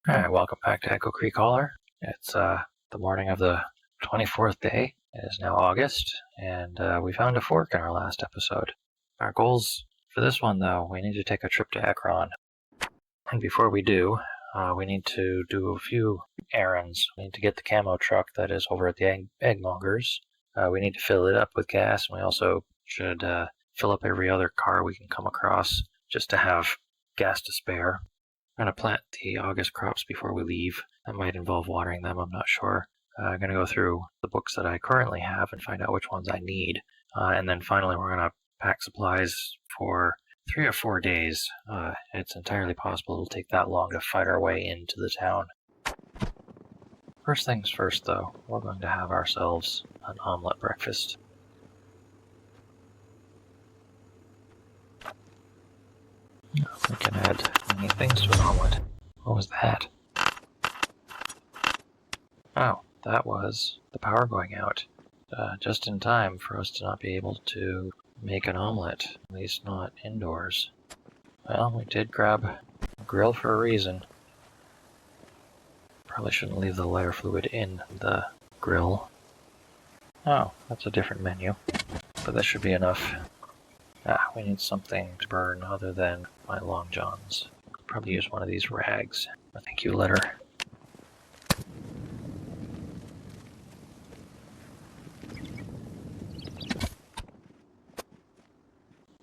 Alright, welcome back to Echo Creek Holler. It's the morning of the 24th day. It is now August, and we found a fork in our last episode. Our goals for this one, though, we need to take a trip to Ekron. And before we do, we need to do a few errands. We need to get the camo truck that is over at the Eggmongers. We need to fill it up with gas, and we also should fill up every other car we can come across just to have gas to spare. I'm going to plant the August crops before we leave. That might involve watering them, I'm not sure. I'm going to go through the books that I currently have and find out which ones I need. And then finally we're going to pack supplies for 3 or 4 days. It's entirely possible it'll take that long to fight our way into the town. First things first, though, we're going to have ourselves an omelet breakfast. We can add many things to an omelet. What was that? Oh, that was the power going out. Just in time for us to not be able to make an omelet, at least not indoors. Well, we did grab a grill for a reason. Probably shouldn't leave the lighter fluid in the grill. Oh, that's a different menu. But that should be enough. We need something to burn other than my long johns. Probably use one of these rags. A thank you letter.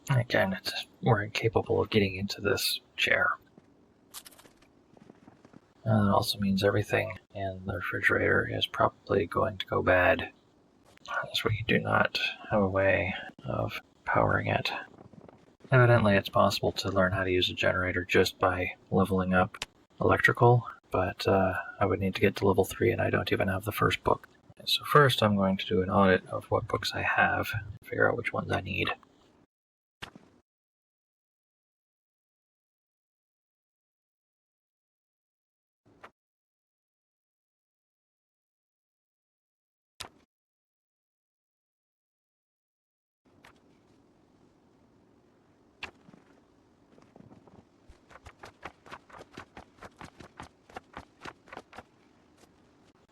Again, we're incapable of getting into this chair. That also means everything in the refrigerator is probably going to go bad. That's where you do not have a way of powering it. Evidently, it's possible to learn how to use a generator just by leveling up electrical, but I would need to get to level 3 and I don't even have the first book. So first I'm going to do an audit of what books I have, figure out which ones I need.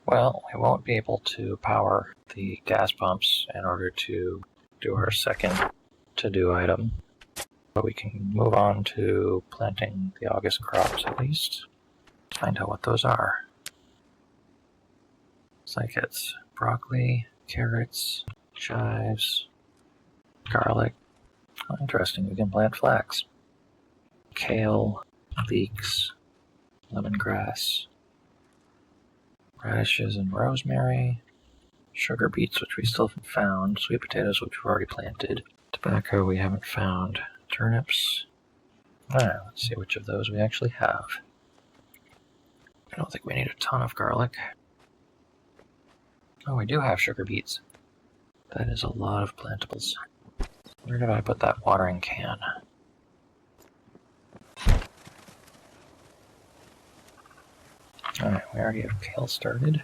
Well, we won't be able to power the gas pumps in order to do our second to-do item, but we can move on to planting the August crops at least. Find out what those are. Looks like it's broccoli, carrots, chives, garlic. Oh, interesting, we can plant flax. Kale, leeks, lemongrass, radishes and rosemary, sugar beets, which we still haven't found, sweet potatoes, which we've already planted, tobacco we haven't found, turnips. Let's see which of those we actually have. I don't think we need a ton of garlic. Oh, we do have sugar beets. That is a lot of plantables. Where did I put that watering can? Alright, we already have kale started.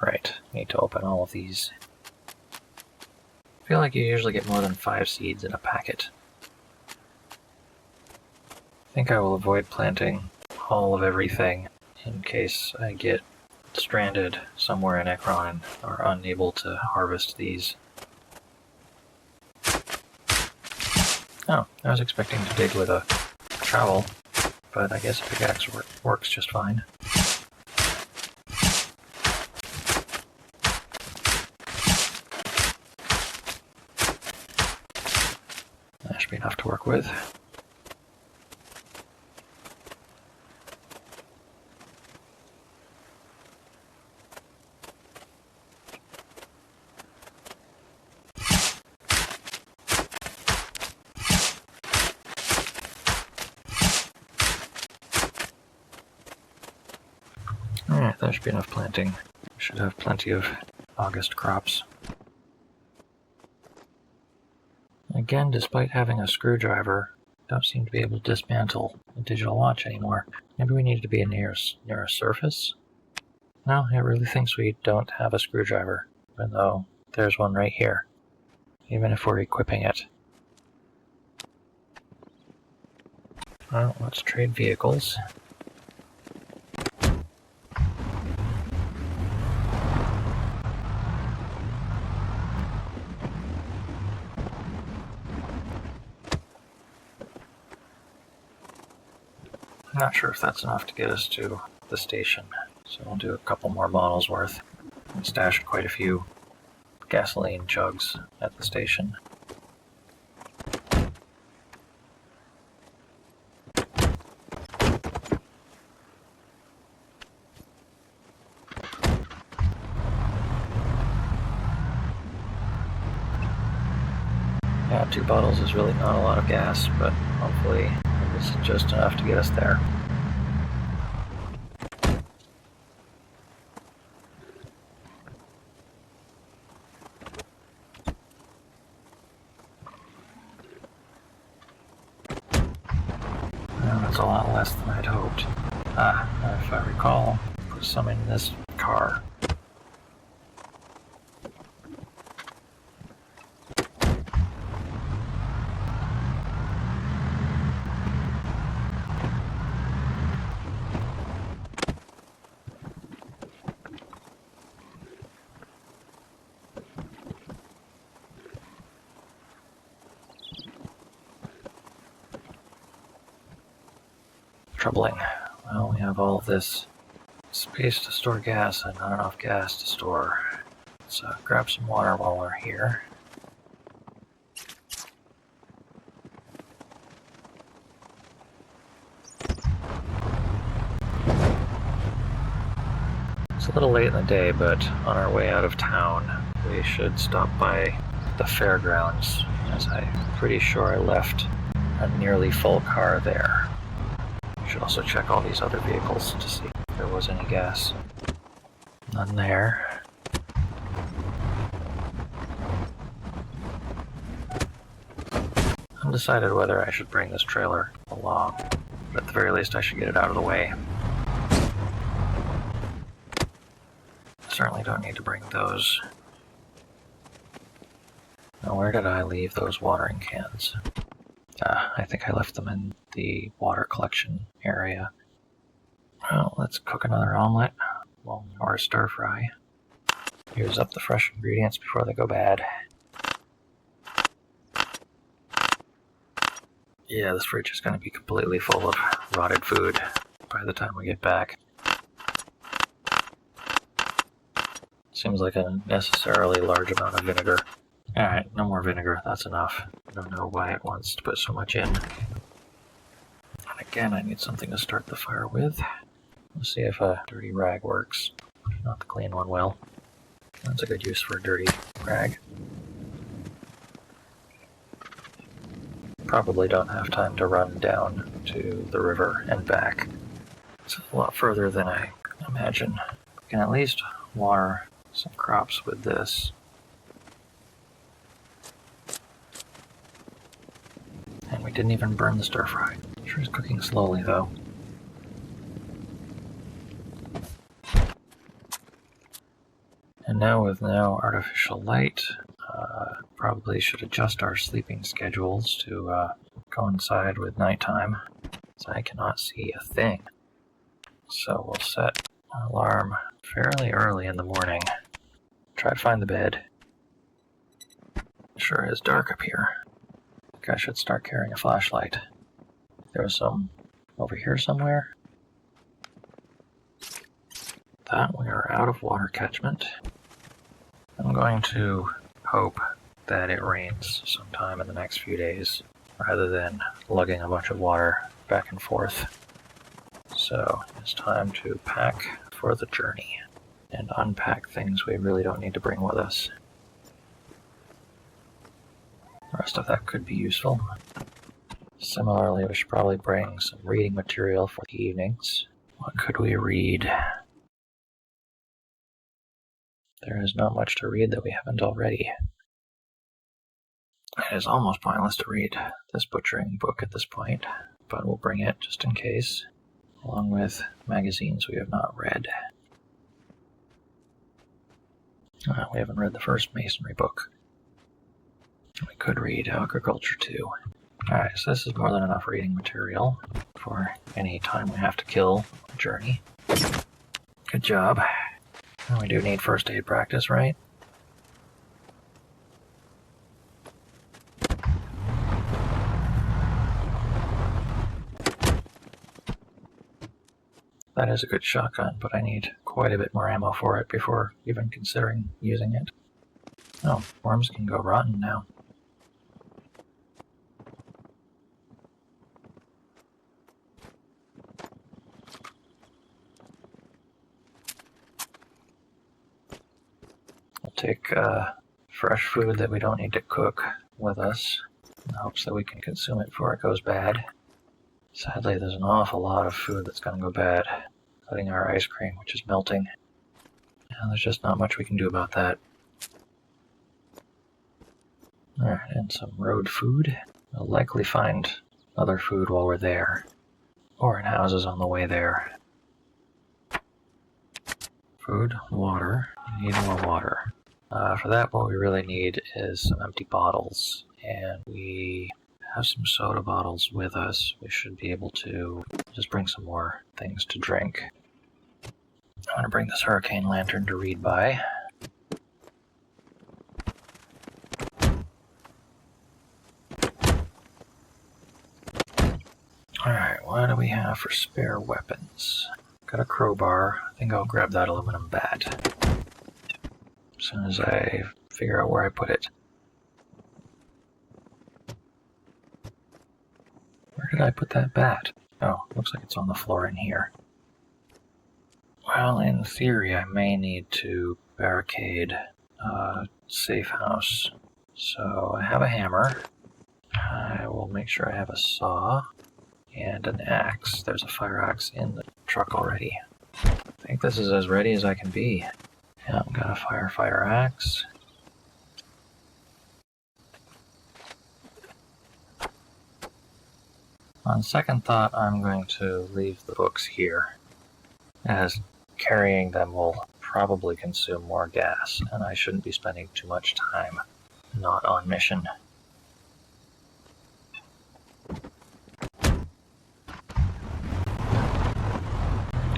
Right, need to open all of these. I feel like you usually get more than 5 seeds in a packet. I think I will avoid planting all of everything in case I get stranded somewhere in Ekron and are unable to harvest these. Oh, I was expecting to dig with a trowel, but I guess a pickaxe works just fine. That should be enough to work with. Alright, that should be enough planting. We should have plenty of August crops. Again, despite having a screwdriver, don't seem to be able to dismantle a digital watch anymore. Maybe we need to be near a surface? No, it really thinks we don't have a screwdriver, even though there's one right here, even if we're equipping it. Well, let's trade vehicles. Not sure if that's enough to get us to the station, so we'll do a couple more bottles worth. We stashed quite a few gasoline jugs at the station. Yeah, 2 bottles is really not a lot of gas, but hopefully this is just enough to get us there. Well, that's a lot less than I'd hoped. If I recall, put some in this car. Troubling. Well, we have all of this space to store gas and not enough gas to store. Let's grab some water while we're here. It's a little late in the day, but on our way out of town, we should stop by the fairgrounds, as I'm pretty sure I left a nearly full car there. Should also check all these other vehicles to see if there was any gas. None there. Undecided whether I should bring this trailer along, but at the very least I should get it out of the way. Certainly don't need to bring those. Now, where did I leave those watering cans? I think I left them in the water collection area. Well, let's cook another omelet, or a stir fry. Use up the fresh ingredients before they go bad. Yeah, this fridge is going to be completely full of rotted food by the time we get back. Seems like a necessarily large amount of vinegar. Alright, no more vinegar, that's enough. I don't know why it wants to put so much in. And again, I need something to start the fire with. Let's see if a dirty rag works. Not the clean one will. That's a good use for a dirty rag. Probably don't have time to run down to the river and back. It's a lot further than I imagine. We can at least water some crops with this. And we didn't even burn the stir fry. Sure is cooking slowly though. And now with no artificial light, probably should adjust our sleeping schedules to coincide with nighttime, so I cannot see a thing. So we'll set an alarm fairly early in the morning. Try to find the bed. Sure is dark up here. I think I should start carrying a flashlight. There was some over here somewhere. That we are out of water catchment. I'm going to hope that it rains sometime in the next few days, rather than lugging a bunch of water back and forth. So it's time to pack for the journey and unpack things we really don't need to bring with us. The rest of that could be useful. Similarly, we should probably bring some reading material for the evenings. What could we read? There is not much to read that we haven't already. It is almost pointless to read this butchering book at this point, but we'll bring it just in case, along with magazines we have not read. We haven't read the first masonry book. We could read agriculture too. Alright, so this is more than enough reading material for any time we have to kill a journey. Good job. And we do need first aid practice, right? That is a good shotgun, but I need quite a bit more ammo for it before even considering using it. Oh, worms can go rotten now. We'll take fresh food that we don't need to cook with us in hopes that we can consume it before it goes bad. Sadly, there's an awful lot of food that's going to go bad, including our ice cream, which is melting. And there's just not much we can do about that. Alright, and some road food. We'll likely find other food while we're there, or in houses on the way there. Food, water. We need more water. For that, what we really need is some empty bottles, and we have some soda bottles with us. We should be able to just bring some more things to drink. I'm going to bring this hurricane lantern to read by. Alright, what do we have for spare weapons? Got a crowbar. I think I'll grab that aluminum bat as soon as I figure out where I put it. Where did I put that bat? Oh, looks like it's on the floor in here. Well, in theory, I may need to barricade a safe house. So I have a hammer. I will make sure I have a saw and an axe. There's a fire axe in the truck already. I think this is as ready as I can be. Yeah, I've got a fire axe. On second thought, I'm going to leave the books here, as carrying them will probably consume more gas, and I shouldn't be spending too much time not on mission.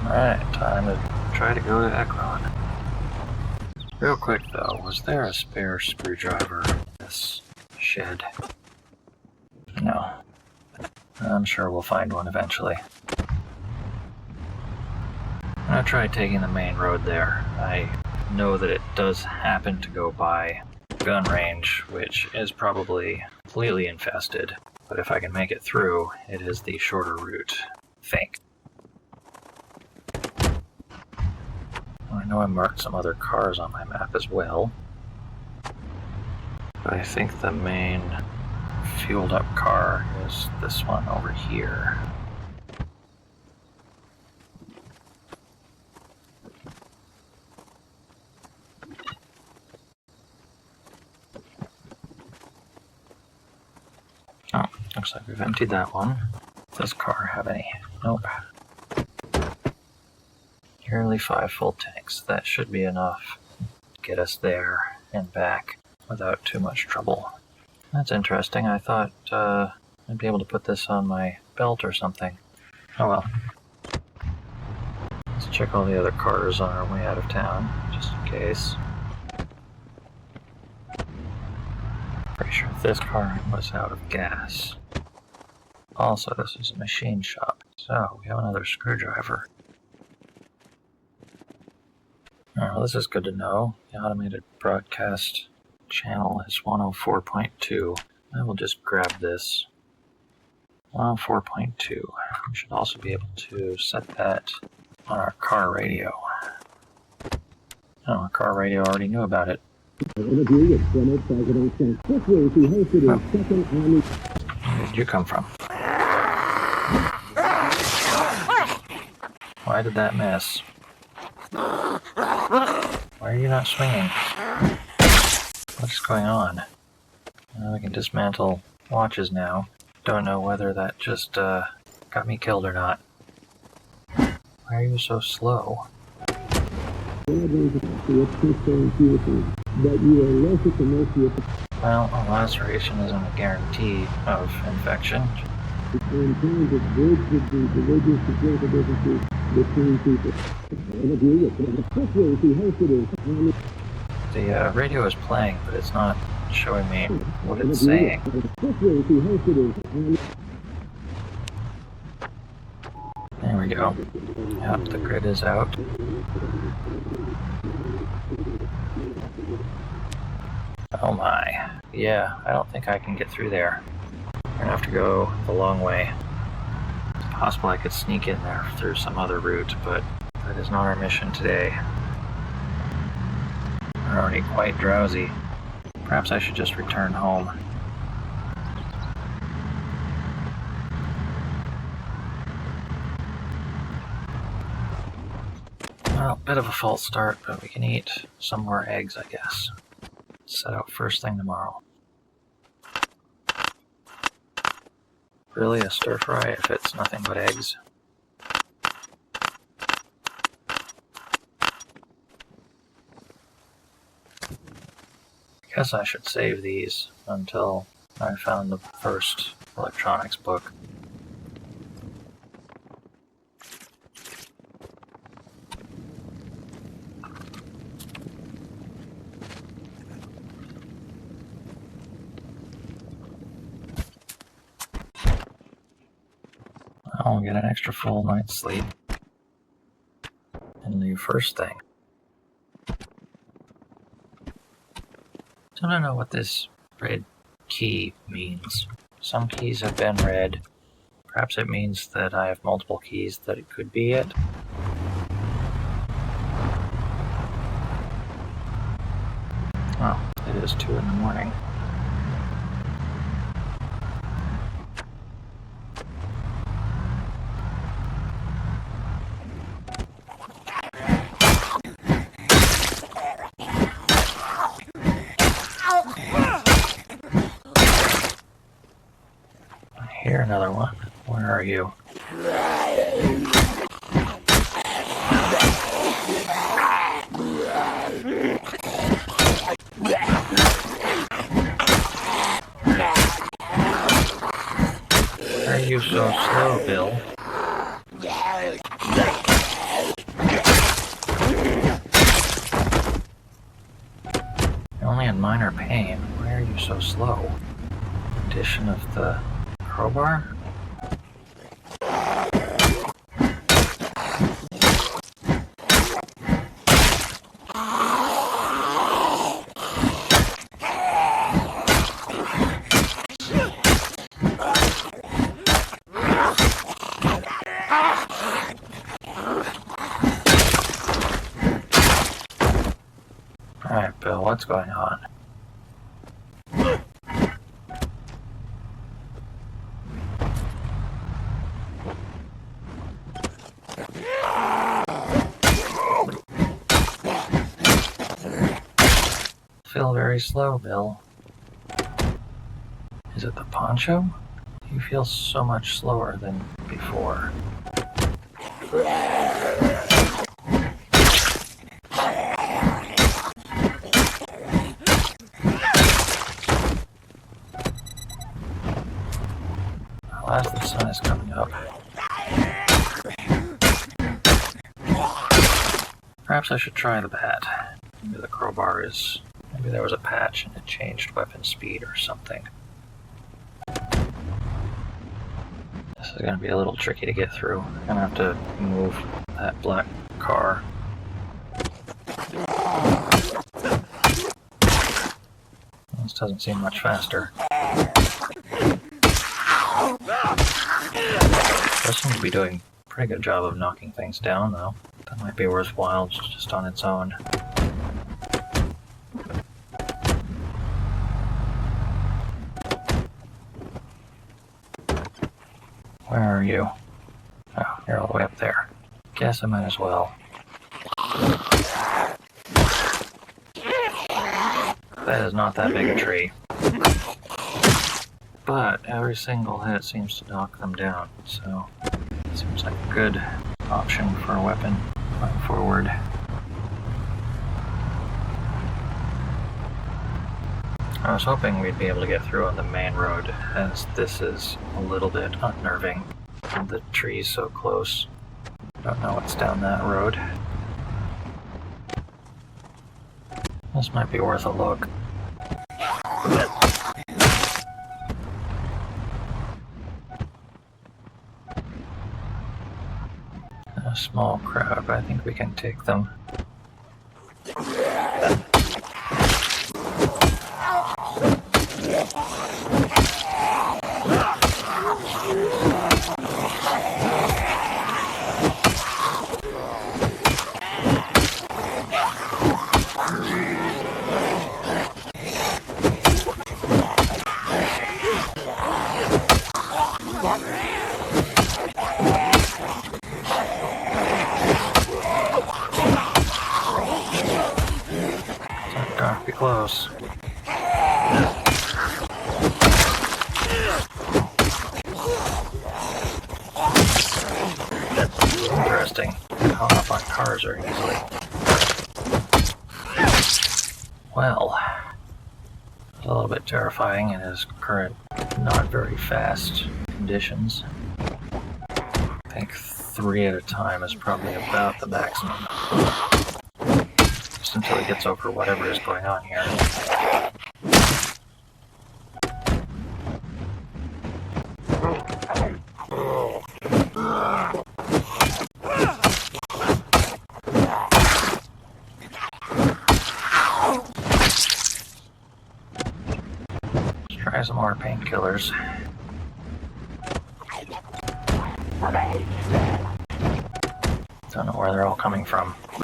Alright, time to try to go to Ekron. Real quick though, was there a spare screwdriver in this shed? No. I'm sure we'll find one eventually. I'm gonna try taking the main road there. I know that it does happen to go by gun range, which is probably completely infested, but if I can make it through, it is the shorter route, I think. I know I marked some other cars on my map as well, but I think the main fueled up car is this one over here. Oh, looks like we've emptied that one. Does this car have any? Nope. Nearly 5 full tanks. That should be enough to get us there and back without too much trouble. That's interesting. I thought I'd be able to put this on my belt or something. Oh well. Let's check all the other cars on our way out of town, just in case. Pretty sure this car was out of gas. Also, this is a machine shop, so we have another screwdriver. Well, this is good to know. The automated broadcast channel is 104.2. I will just grab this. 104.2. We should also be able to set that on our car radio. Oh, our car radio already knew about it. Oh. Where did you come from? Why did that miss? Why are you not swinging? What's going on? We can dismantle watches now. Don't know whether that just got me killed or not. Why are you so slow? Well, a laceration isn't a guarantee of infection. The radio is playing, but it's not showing me what it's saying. There we we go. Yep, the grid is out. Oh my. Yeah, I don't think I can get through there. I'm gonna have to go the long way. It's possible I could sneak in there through some other route, but that is not our mission today. We're already quite drowsy. Perhaps I should just return home. Well, bit of a false start, but we can eat some more eggs, I guess. Set out first thing tomorrow. Really a stir fry if it's nothing but eggs? I guess I should save these until I found the first electronics book. I'll get an extra full night's sleep and do first thing. Don't know what this red key means. Some keys have been red. Perhaps it means that I have multiple keys that it could be it. Oh, it is 2 in the morning. Here, another one. Where are you? Why are you so slow, Bill? You're only in minor pain. Why are you so slow? Addition of the crowbar? Alright, Bill, what's going on? Feel very slow, Bill. Is it the poncho? You feel so much slower than before. Well, as the sun is coming up, perhaps I should try the bat. Maybe the crowbar is... Maybe there was a patch and it changed weapon speed or something. This is going to be a little tricky to get through. I'm going to have to move that black car. This doesn't seem much faster. Does seem to be doing a pretty good job of knocking things down, though. That might be worthwhile just on its own. Where are you? Oh, you're all the way up there. Guess I might as well. That is not that big a tree. But every single hit seems to knock them down, so it seems like a good option for a weapon going forward. I was hoping we'd be able to get through on the main road, as this is a little bit unnerving. The tree's so close. Don't know what's down that road. This might be worth a look. small crowd, but I think we can take them. Don't be close. Interesting. Hung up on cars very easily. Well, a little bit terrifying in his current not very fast conditions. I think 3 at a time is probably about the maximum. Just until he gets over whatever is going on here. Let's try some more painkillers. Don't know where they're all coming from. I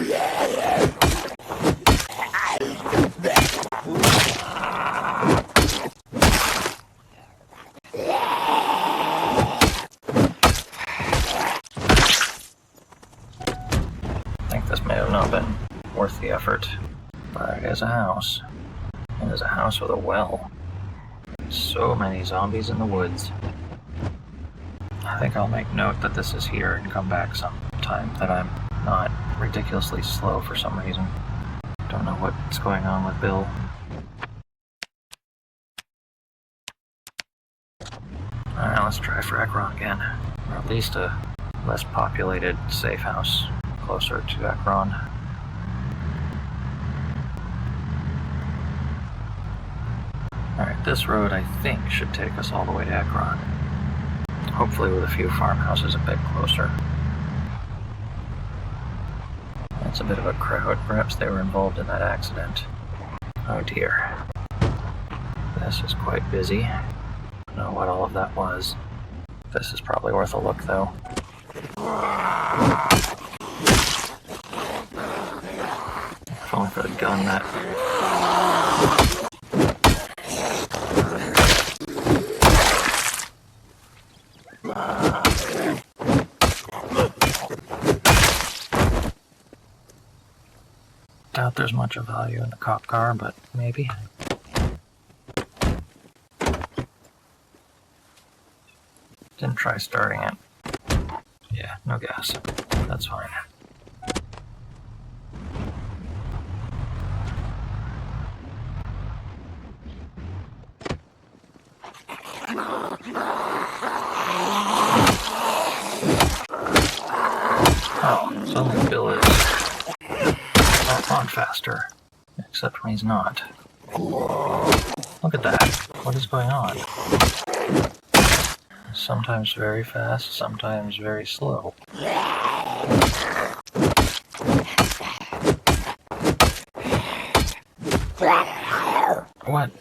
think this may have not been worth the effort, but it is a house. It is a house with a well. So many zombies in the woods. I think I'll make note that this is here and come back sometime, that I'm not ridiculously slow for some reason. Don't know what's going on with Bill. Alright, let's try for Ekron again. Or at least a less populated, safe house closer to Ekron. Alright, this road I think should take us all the way to Ekron. Hopefully with a few farmhouses a bit closer. That's a bit of a crowd. Perhaps they were involved in that accident. Oh dear. This is quite busy. I don't know what all of that was. This is probably worth a look though. If only for the gun that... Doubt there's much of value in the cop car, but maybe. Didn't try starting it. Yeah, no gas. That's fine. Oh, suddenly Bill is on faster, except when he's not. Look at that. What is going on? Sometimes very fast, sometimes very slow. What?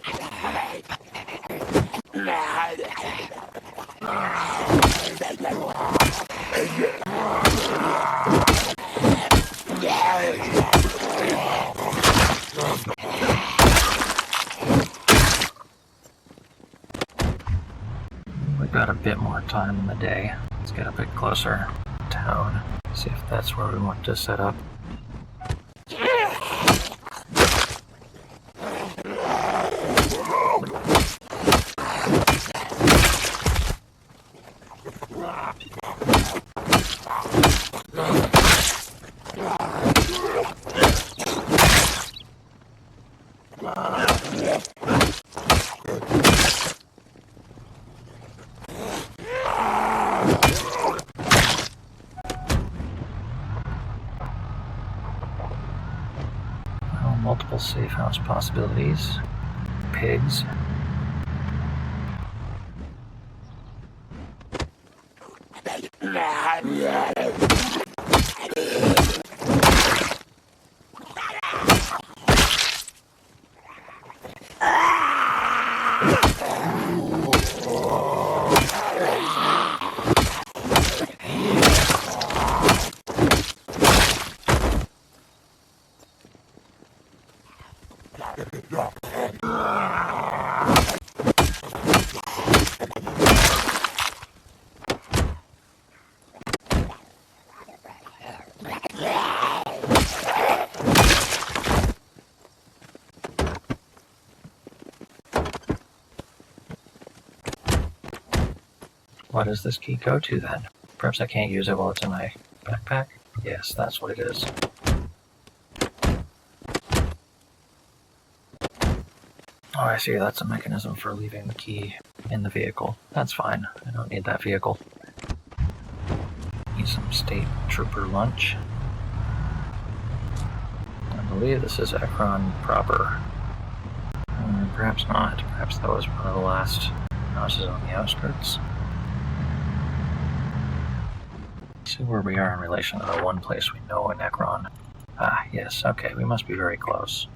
We've got a bit more time in the day. Let's get a bit closer to town. See if that's where we want to set up. Multiple safe house possibilities. Pigs. What does this key go to then? Perhaps I can't use it while it's in my backpack? Yes, that's what it is. Oh, I see. That's a mechanism for leaving the key in the vehicle. That's fine. I don't need that vehicle. Need some state trooper lunch. I believe this is Ekron proper. Perhaps not. Perhaps that was one of the last houses on the outskirts. Let's see where we are in relation to the one place we know in Ekron. Ah, yes. Okay, we must be very close.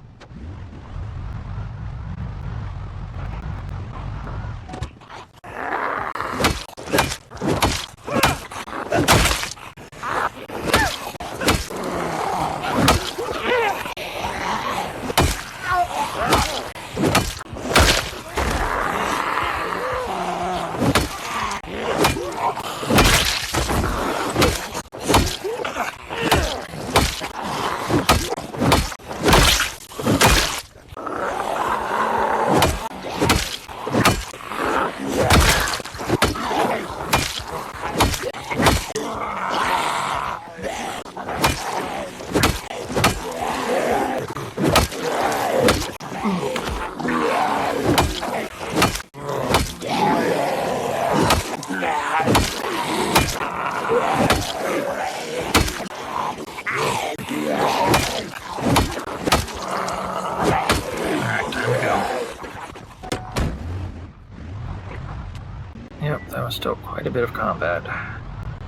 Yep, that was still quite a bit of combat.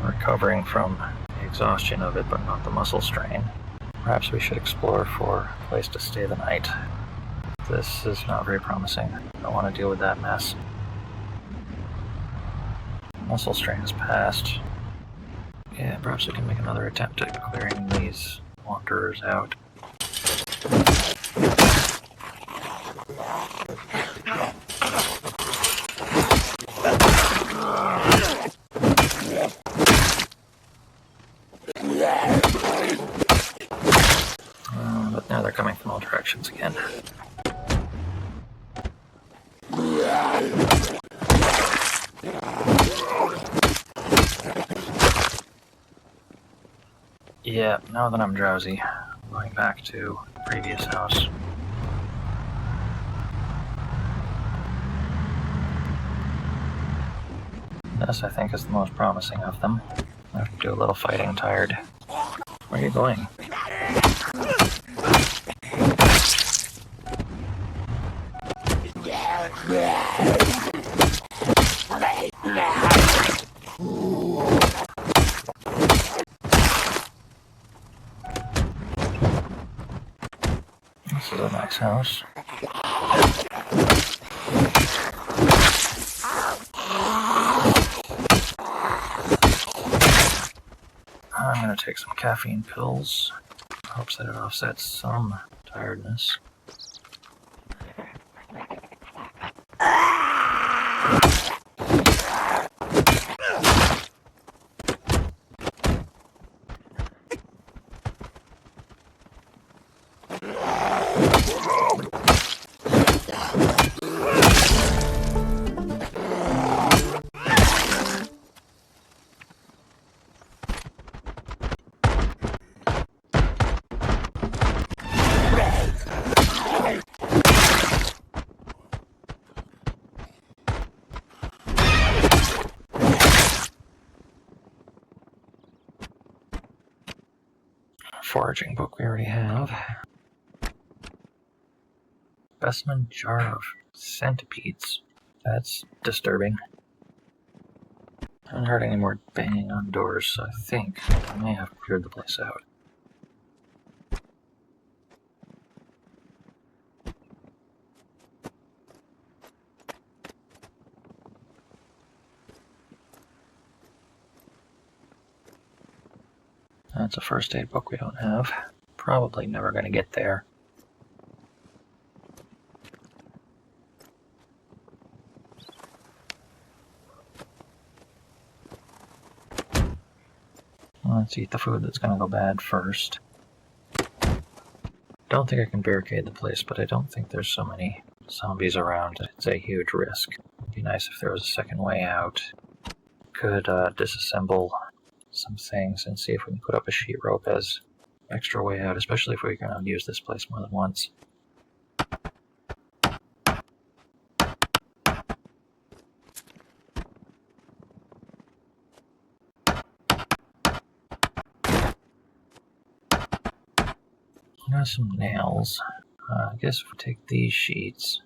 Recovering from the exhaustion of it, but not the muscle strain. Perhaps we should explore for a place to stay the night. This is not very promising. I don't want to deal with that mess. Muscle strain is past. Yeah, perhaps we can make another attempt at clearing these wanderers out. But now they're coming from all directions again. Yeah, now that I'm drowsy, I'm going back to the previous house. This, I think, is the most promising of them. I have to do a little fighting, tired. Where are you going? This is a nice house. I'm going to take some caffeine pills. Hopes that it offsets some tiredness. Foraging book we already have. Specimen jar of centipedes. That's disturbing. I haven't heard any more banging on doors, so I think I may have cleared the place out. That's a first aid book we don't have. Probably never going to get there. Let's eat the food that's going to go bad first. Don't think I can barricade the place, but I don't think there's so many zombies around. It's a huge risk. It'd be nice if there was a second way out. Could disassemble some things and see if we can put up a sheet rope as extra way out, especially if we're going to use this place more than once. Got some nails. I guess if we take these sheets.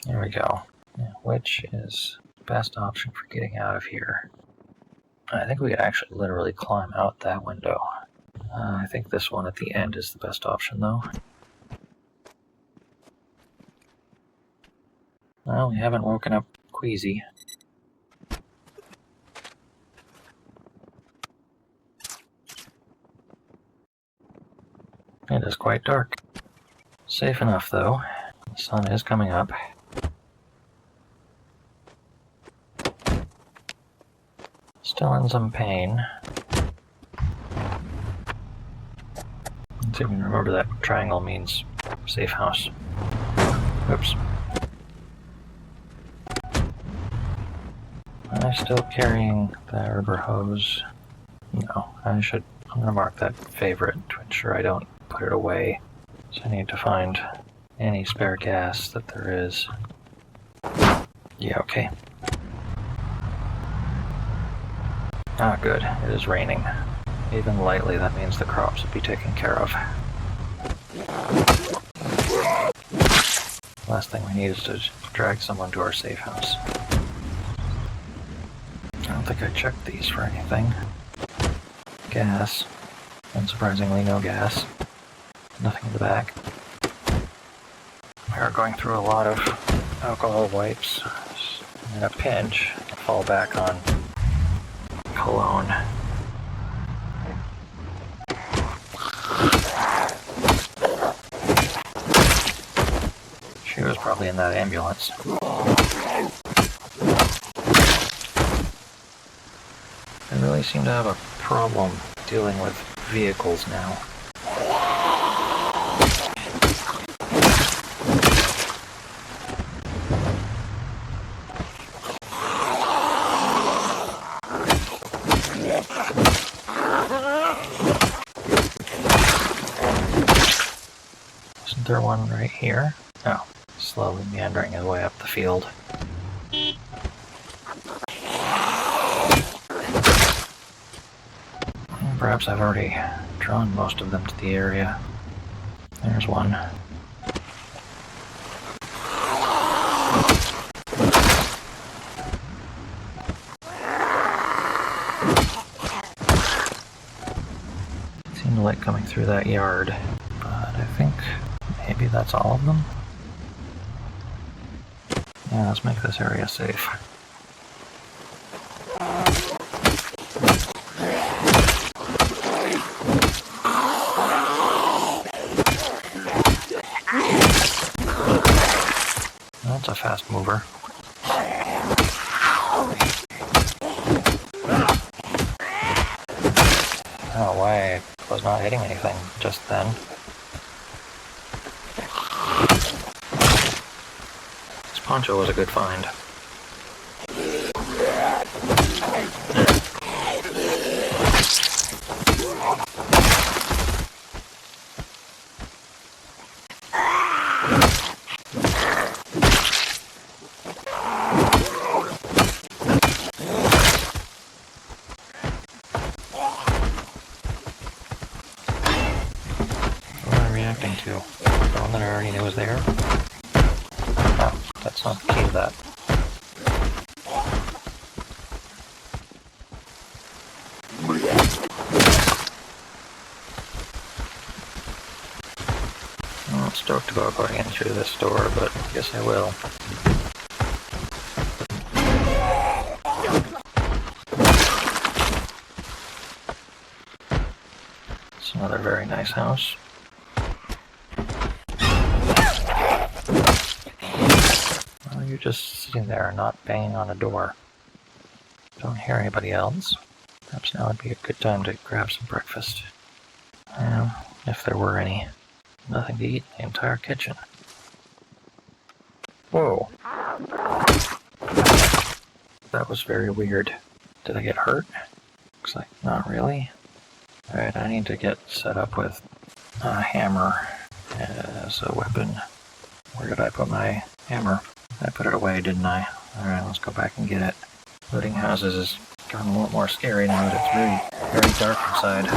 There we go. Yeah, which is the best option for getting out of here? I think we could actually literally climb out that window. I think this one at the end is the best option, though. Well, we haven't woken up Queasy. It is quite dark. Safe enough, though. The sun is coming up. Still in some pain. Let's see if we can remember that triangle means safe house. Oops. Am I still carrying the herber hose? No, I'm gonna mark that favorite to ensure I don't put it away. So I need to find any spare gas that there is. Yeah, okay. Ah, good. It is raining. Even lightly, that means the crops will be taken care of. Last thing we need is to drag someone to our safe house. I don't think I checked these for anything. Gas. Unsurprisingly, no gas. Nothing in the back. We are going through a lot of alcohol wipes. In a pinch, I'll fall back on cologne. She was probably in that ambulance. I really seem to have a problem dealing with vehicles now. Isn't there one right here? Oh, slowly meandering his way up the field. Perhaps I've already drawn most of them to the area. There's one. Seemed to like coming through that yard, but I think maybe that's all of them. Yeah, let's make this area safe. That's a fast mover. Oh, why I was not hitting anything just then. This poncho was a good find. To the one that I already knew was there. Oh, that's not the key to that. I'm not stoked about going in through this door, but I guess I will. Another very nice house. Well, you're just sitting there, not banging on a door. Don't hear anybody else. Perhaps now would be a good time to grab some breakfast. If there were any. Nothing to eat in the entire kitchen. Whoa. That was very weird. Did I get hurt? Looks like not really. Alright, I need to get set up with a hammer as a weapon. Where did I put my hammer? I put it away, didn't I? Alright, let's go back and get it. Looting houses has gotten a lot more scary now that it's very dark inside.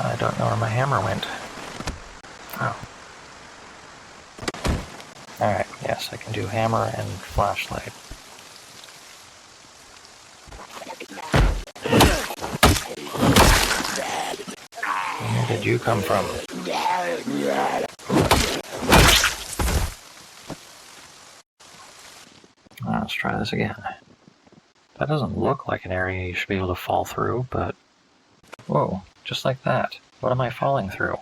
I don't know where my hammer went. Oh. Alright, yes, I can do hammer and flashlight. Where did you come from? Let's try this again. That doesn't look like an area you should be able to fall through, but... Whoa, just like that. What am I falling through?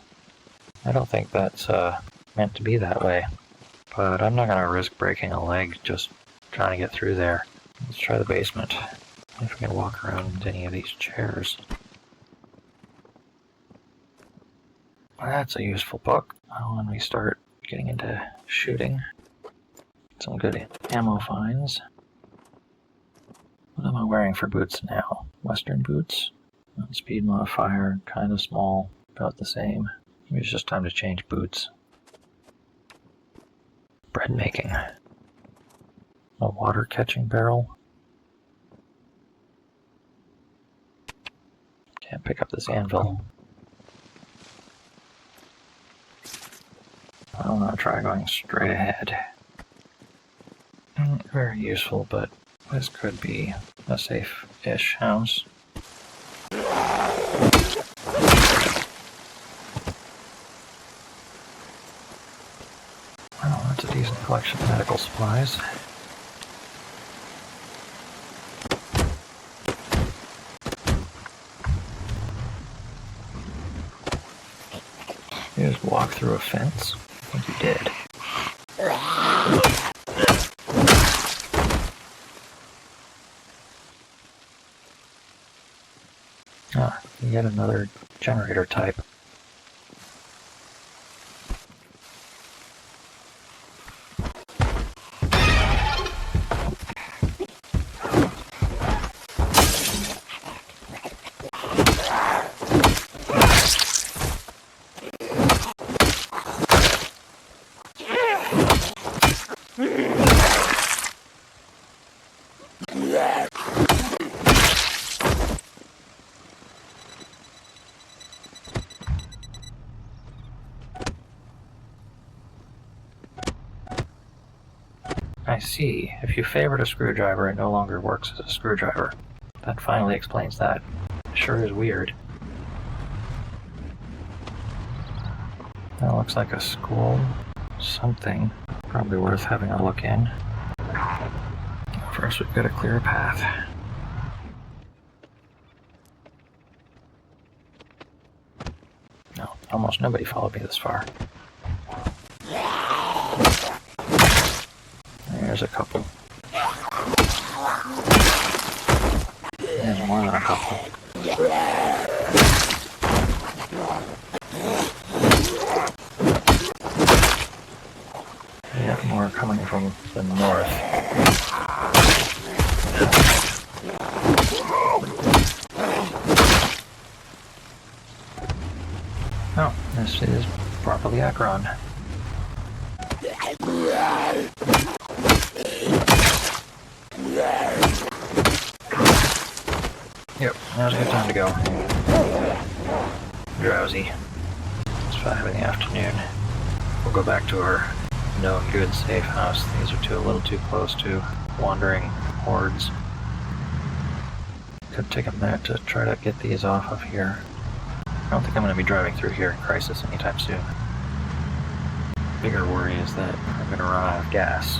I don't think that's meant to be that way. But I'm not going to risk breaking a leg just trying to get through there. Let's try the basement. If we can walk around any of these chairs. That's a useful book. When we start getting into shooting. Some good ammo finds. What am I wearing for boots now? Western boots? Speed modifier, kind of small, about the same. Maybe it's just time to change boots. Bread making. A water catching barrel. Can't pick up this anvil. I'm gonna try going straight ahead. Very useful, but this could be a safe-ish house. Well, that's a decent collection of medical supplies. You just walk through a fence? I think you did. Ah, yet another generator type. I see. If you favored a screwdriver, it no longer works as a screwdriver. That finally explains that. Sure is weird. That looks like a school. Something. Probably worth having a look in. First, we've got to clear a path. No, almost nobody followed me this far. There's a couple. There's more than a couple. Yeah, more coming from the north. Oh, this is properly Ekron. Yep, now's a good time to go. Drowsy. It's 5 in the afternoon. We'll go back to our known good safe house. These are a little too close to wandering hordes. Could take a minute to try to get these off of here. I don't think I'm going to be driving through here in Crisis anytime soon. Bigger worry is that I'm going to run out of gas.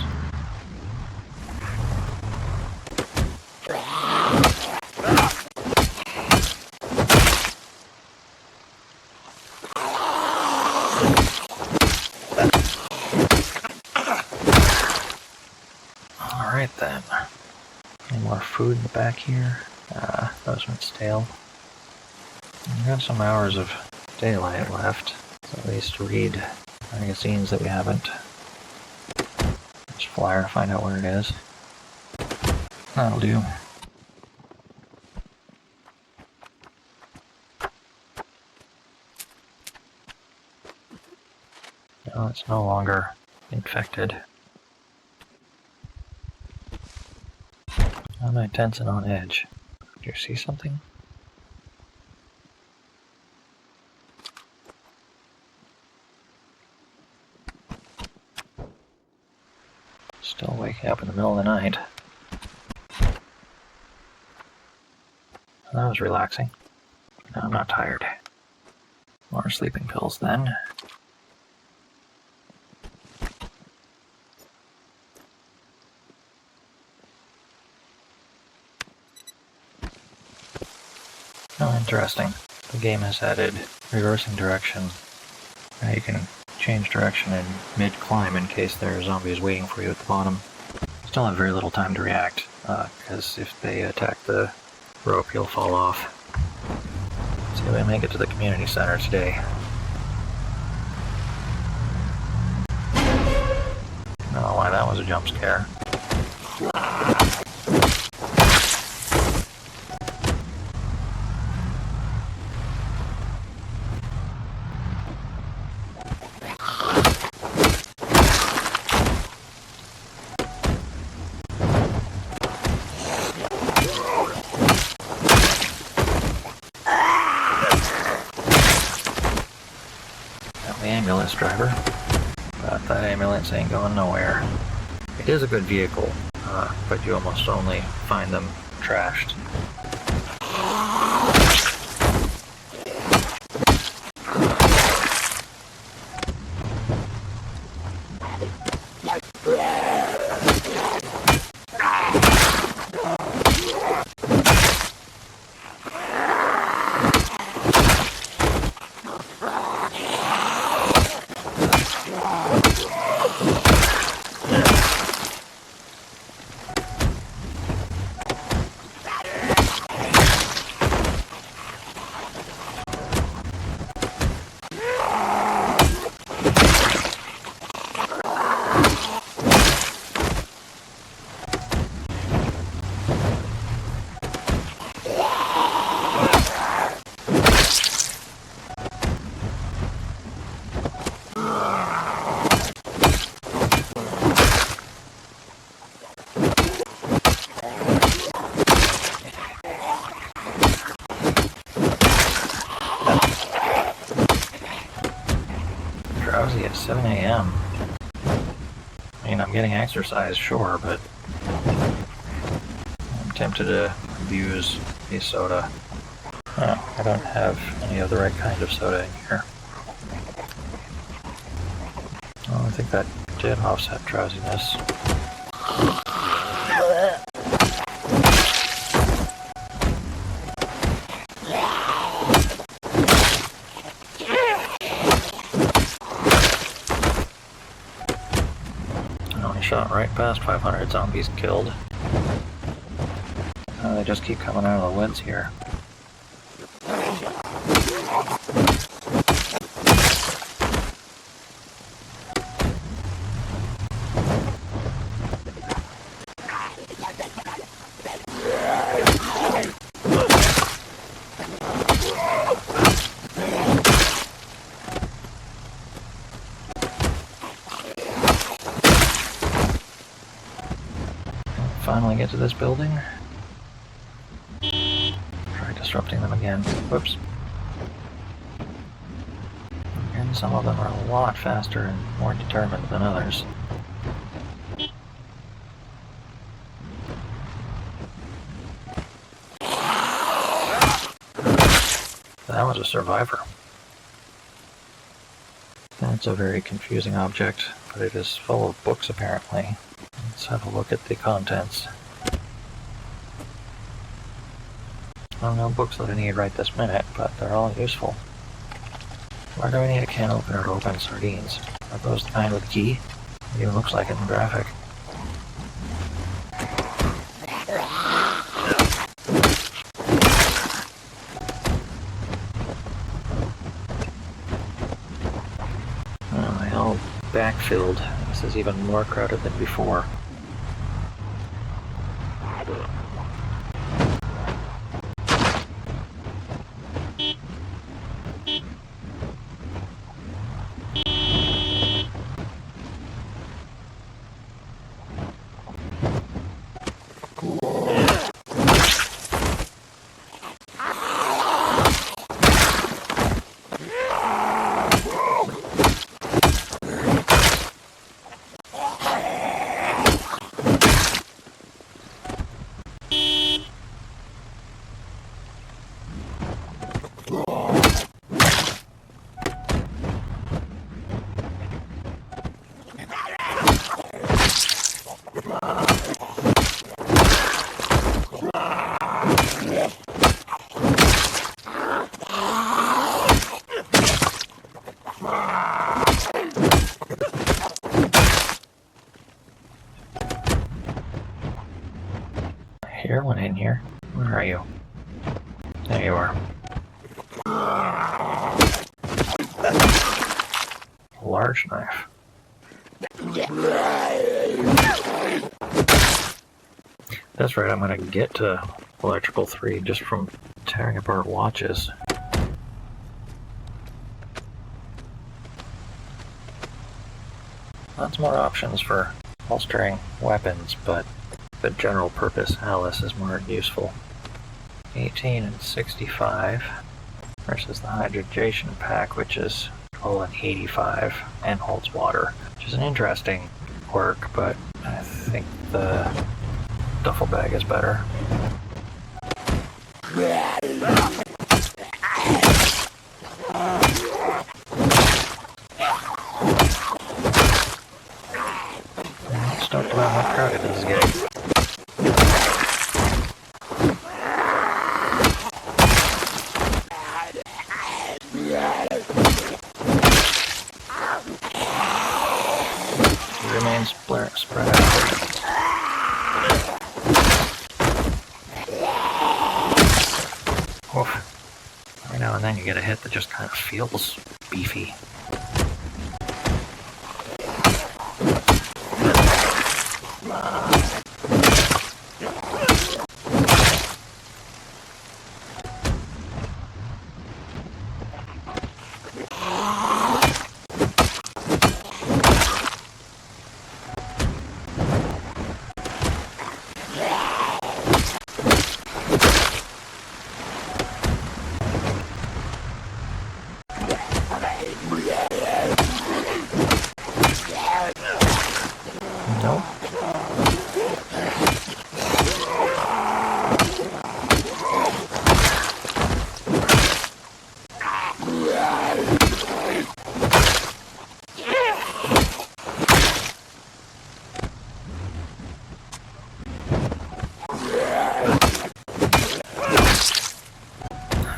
Alright then. Any more food in the back here? Those went stale. We've got some hours of daylight left. So at least read magazines that we haven't. Just flyer to find out where it is. That'll do. No, it's no longer infected. Why am I tense and on edge? Do you see something? Still waking up in the middle of the night. That was relaxing. Now I'm not tired. More sleeping pills then. Oh, interesting. The game has added reversing direction. Now you can change direction in mid-climb in case there are zombies waiting for you at the bottom. Still have very little time to react, because if they attack the rope, you'll fall off. Let's see if I make it to the community center today. I don't know why that was a jump scare. Ambulance driver, but that ambulance ain't going nowhere. It is a good vehicle, but you almost only find them trashed. Drowsy at 7 a.m. I mean, I'm getting exercise, sure, but I'm tempted to abuse a soda. Oh, I don't have any of the right kind of soda in here. Oh, I think that did offset drowsiness. Shot right past 500 zombies killed. They just keep coming out of the woods here. Finally get to this building. Try disrupting them again. Whoops. And some of them are a lot faster and more determined than others. That was a survivor. That's a very confusing object, but it is full of books apparently. Let's have a look at the contents. Oh, no books that I need right this minute, but they're all useful. Why do we need a can opener to open sardines? Are those the kind with the key? It even looks like it in the graphic. Well, all backfilled. This is even more crowded than before. Here, one in here. Where are you? There you are. A large knife. That's right, I'm gonna get to Electrical 3 just from tearing apart watches. Lots more options for holstering weapons, but the general purpose Alice is more useful. 18 and 65 versus the hydrogen pack, which is all in 85 and holds water, which is an interesting quirk, but I think the duffel bag is better. I'm stoked about how crowded this is getting. Remains spread out. Oof. Every now and then you get a hit that just kind of feels beefy.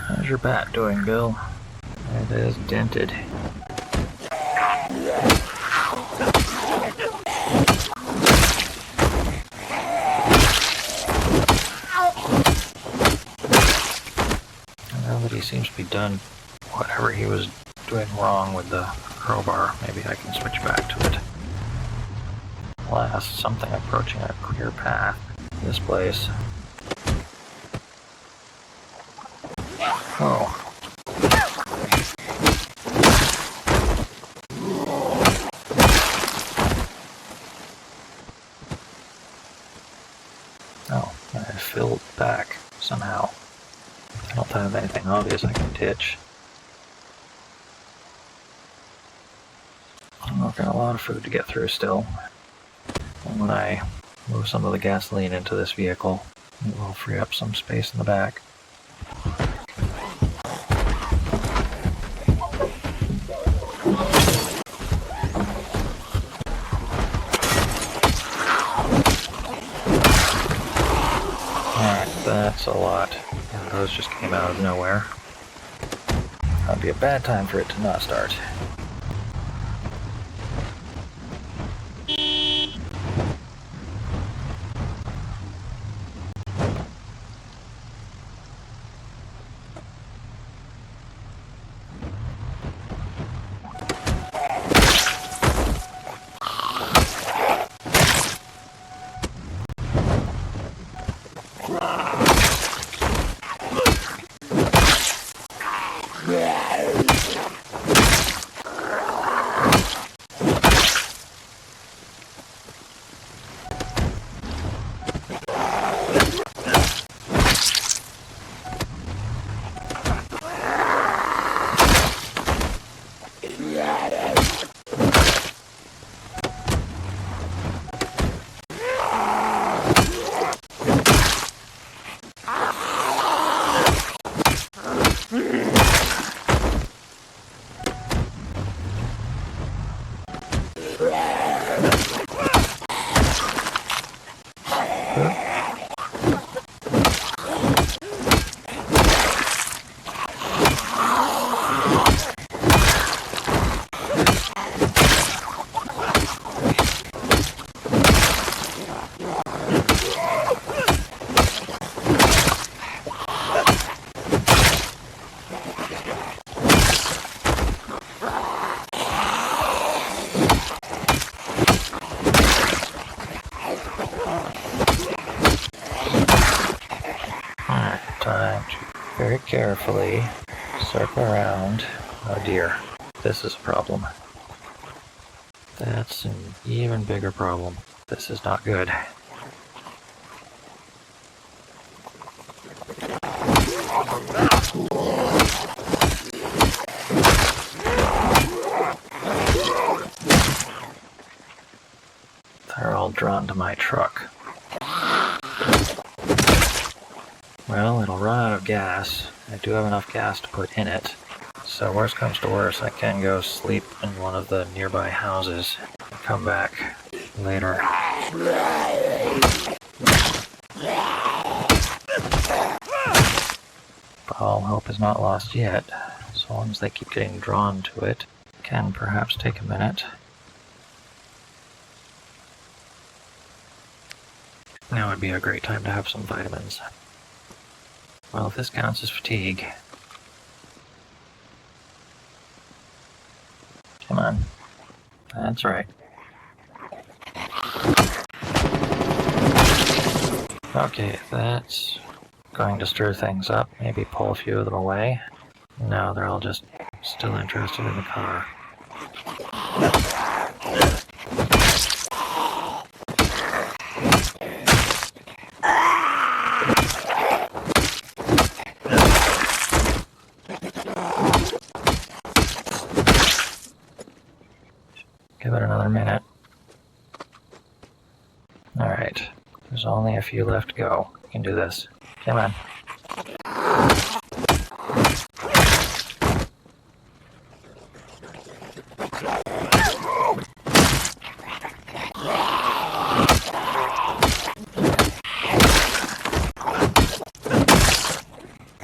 How's your bat doing, Bill? It is dented. Now that he seems to be done whatever he was doing wrong with the crowbar, maybe I can switch back to it. Last, something approaching a clear path. This place. Oh. Oh, I filled back somehow. I don't have anything obvious I can ditch. I've got a lot of food to get through still. And when I move some of the gasoline into this vehicle, it will free up some space in the back. Alright, that's a lot. And those just came out of nowhere. That'd be a bad time for it to not start. Time to very carefully circle around. Oh dear, this is a problem. That's an even bigger problem. This is not good. They're all drawn to my truck. Well, it'll run out of gas. I do have enough gas to put in it. So worst comes to worst, I can go sleep in one of the nearby houses and come back later. But all hope is not lost yet. As long as they keep getting drawn to it, it can perhaps take a minute. Now would be a great time to have some vitamins. Well, if this counts as fatigue. Come on. That's right. Okay, that's going to stir things up. Maybe pull a few of them away. No, they're all just still interested in the car. Give it another minute. Alright, there's only a few left to go. We can do this. Come on.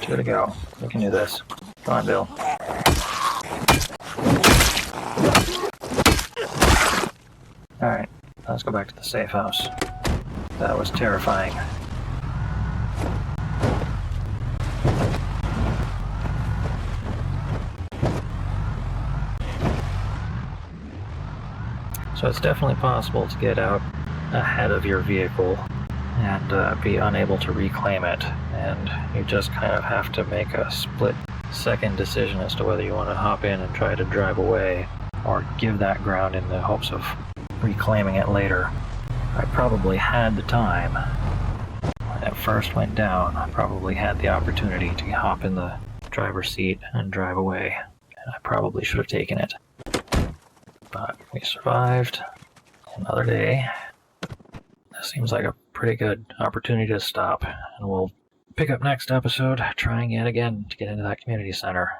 Two to go. We can do this. Come on, Bill. Alright, let's go back to the safe house. That was terrifying. So it's definitely possible to get out ahead of your vehicle and be unable to reclaim it, and you just kind of have to make a split-second decision as to whether you want to hop in and try to drive away, or give that ground in the hopes of reclaiming it later. I probably had the time. When it first went down, I probably had the opportunity to hop in the driver's seat and drive away, and I probably should have taken it. But we survived another day. This seems like a pretty good opportunity to stop, and we'll pick up next episode trying yet again to get into that community center.